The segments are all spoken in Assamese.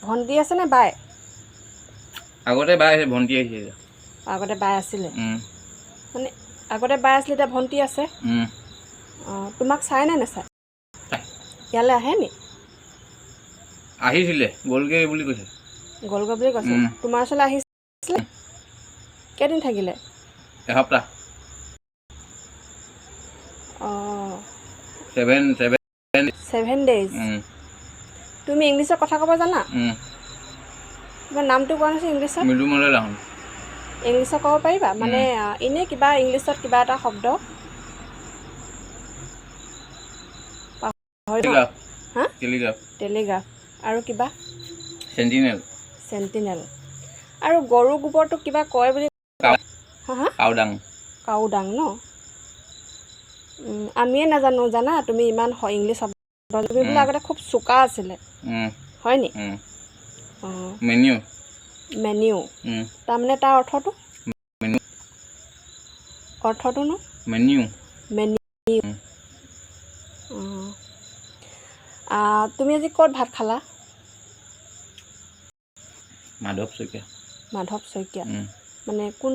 ভণ্টি আছে নে বাই? আগতে বাই আছে, ভণ্টি আহিছে। আগতে বাই আছিলে মানে আগতে বাই আছিলে, এতিয়া ভণ্টি আছে। অঁ, তোমাক চাই নে নাচায়? ইয়ালৈ আহে নি? আহিছিলে, গ'লগে বুলি কৈছে। গ'লগৈ বুলি কৈছে। তোমাৰ ওচৰলৈ আহিছিলে? কেইদিন থাকিলে? এসপ্তাহ। অঁ, 7 days। তুমি ইংলিছত কথা ক'ব জানা? তোমাৰ নামটো কোৱা নাছিল ইংলিছত? মৃদুমলয় লাহন। ইংলিছত ক'ব পাৰিবা? মানে এনেই কিবা ইংলিছত কিবা এটা শব্দ। হা? টেলিগ্ৰাফ। আৰু কিবা? চেণ্টিনেল। আৰু গৰু গোবৰটো কিবা কয় বুলি। কাউডাং। কাউডাং ন? আমিয়ে নাজানো জানা, তুমি ইমান ইংলিছ শব্দ। তুমি বোলে আগতে খুব চোকা আছিলে, হয় নি? অঁ, মেনিউ। তাৰমানে তাৰ অৰ্থটো? অৰ্থটো ন? মেনিউ। অঁ, তুমি আজি ক'ত ভাত খালা? মাধৱ শইকীয়া। মাধৱ শইকীয়া মানে কোন?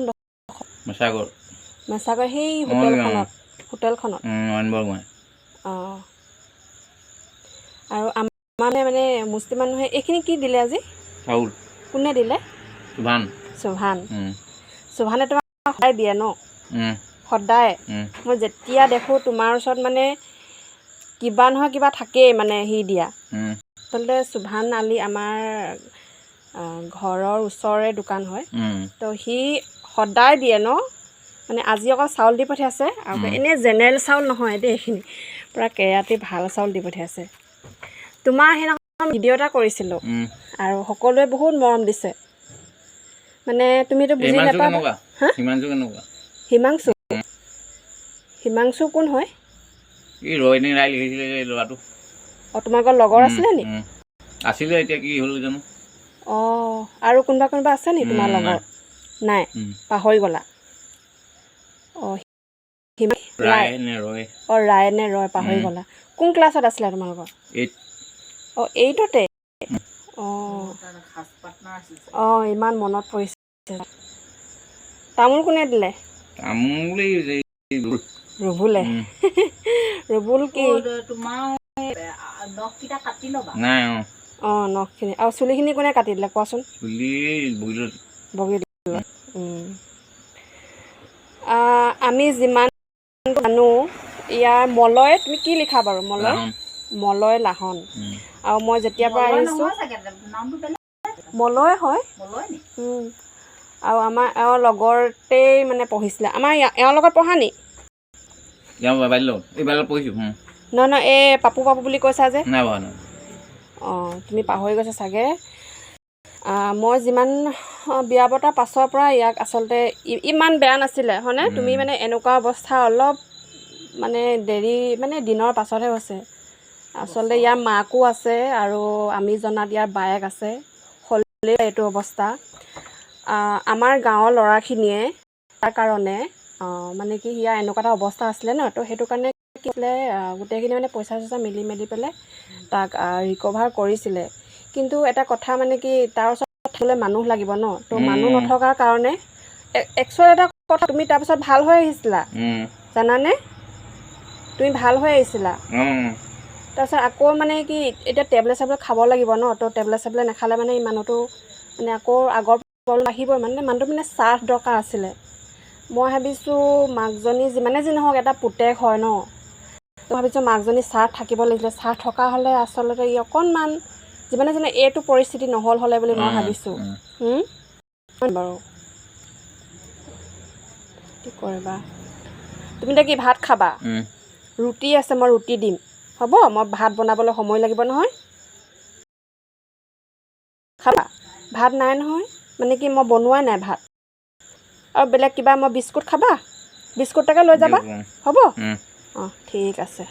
মেছাগৰ। মেছাগৰ সেই হোটেলখনত। অঁ, আৰু আমাৰ মানে মুছলিম মানুহে এইখিনি কি দিলে আজি? চাউল। কোনে দিলে? চুভান। চুভানে তোমাক সদায় দিয়ে ন? সদায়। মই যেতিয়া দেখোঁ তোমাৰ ওচৰত মানে কিবা নহয় কিবা থাকেই মানে সি দিয়া। আচলতে চুভান আলি আমাৰ ঘৰৰ ওচৰৰে দোকান হয়। তো সি সদায় দিয়ে ন? মানে আজি অকল চাউল দি পঠিয়াইছে, আৰু এনেই জেনেৰেল চাউল নহয় দেই, এইখিনি পূৰা কেৰাটী ভাল চাউল দি পঠিয়াইছে। তোমাৰ সেইদিনাখন ভিডিঅ' এটা কৰিছিলোঁ, আৰু সকলোৱে বহুত মৰম দিছে। মানে তুমিতো বুজি নাপাবা। হা? হিমাংশু। হিমাংশু কোন হয়? এই ৰয়নি ৰায় লিখিছিলে যে ল'ৰাটো। অঁ, তোমালোকৰ লগৰ আছিলে নি? আছিলে, এতিয়া কি হ'ল জানো। অঁ, আৰু কোনোবা আছে নি তোমাৰ লগৰ? নাই, পাহৰি গ'লা। অঁ, ৰায় নে ৰয় পাহৰি গ'লা। কোন ক্লাছত আছিলে তোমালোকৰ? 8। অঁ, 8তে? অঁ, ইমান মনত পৰিছে। তামোল কোনে দিলে? তামোল ৰুবুলে। ৰুবুল কি? নাই। অঁ, নখখিনি আৰু চুলিখিনি কোনে কাটি দিলে কোৱাচোন? বগী। আমি যিমান জানো ইয়াৰ মলয়, তুমি কি লিখা বাৰু? মলয় লাহন। আৰু মই যেতিয়াৰ পৰা আহিছোঁ, মলয় হয়। আৰু আমাৰ এওঁৰ লগতেই মানে পঢ়িছিলে। আমাৰ এওঁৰ লগত পঢ়া নি? নহয়, এই পাপু বুলি কৈছা যে। অঁ, তুমি পাহৰি গৈছা চাগে। মই যিমান বিয়া পতাৰ পাছৰ পৰা ইয়াক আচলতে ইমান বেয়া নাছিলে, হয়নে? তুমি মানে এনেকুৱা অৱস্থা অলপ মানে দেৰি মানে দিনৰ পাছতহে হৈছে। আচলতে ইয়াৰ মাকো আছে, আৰু আমি জনাত ইয়াৰ বায়েক আছে। হ'লেই এইটো অৱস্থা। আমাৰ গাঁৱৰ ল'ৰাখিনিয়ে তাৰ কাৰণে মানে কি ইয়াৰ এনেকুৱা এটা অৱস্থা আছিলে ন, তো সেইটো কাৰণে কি আছিলে, গোটেইখিনি মানে পইচা মিলি পেলাই তাক ৰিকভাৰ কৰিছিলে। কিন্তু এটা কথা মানে কি, তাৰ ওচৰত থাকিবলৈ মানুহ লাগিব ন, তো মানুহ নথকাৰ কাৰণে একচুৱেলি এটা কথা, তুমি তাৰপিছত ভাল হৈ আহিছিলা জানানে? তুমি ভাল হৈ আহিছিলা। তাৰপিছত আকৌ মানে কি, এতিয়া টেবলেট খাব লাগিব ন, তো টেবলেট নাখালে মানে এই মানুহটো মানে আকৌ আগৰ প্ৰব্লেম আহিবই। মানে মানুহটো মানে চাথ দৰকাৰ আছিলে। মই ভাবিছোঁ মাকজনী যিমানে যি নহওক এটা পুতেক হয় ন, তো ভাবিছোঁ মাকজনী চাথ থাকিব লাগিছিলে। চাথ থকা হ'লে আচলতে ই অকণমান যিমানে এইটো পৰিস্থিতি নহ'ল হ'লে বুলি মই ভাবিছোঁ। বাৰু কি কৰিবা? তুমি এতিয়া কি ভাত খাবা? ৰুটি আছে, মই ৰুটি দিম হ'ব। মই ভাত বনাবলৈ সময় লাগিব নহয়। খাবা? ভাত নাই নহয়, মানে কি মই বনোৱাই নাই ভাত। আৰু বেলেগ কিবা, মই বিস্কুট খাবা? বিস্কুটকে লৈ যাবা হ'ব? অঁ, ঠিক আছে।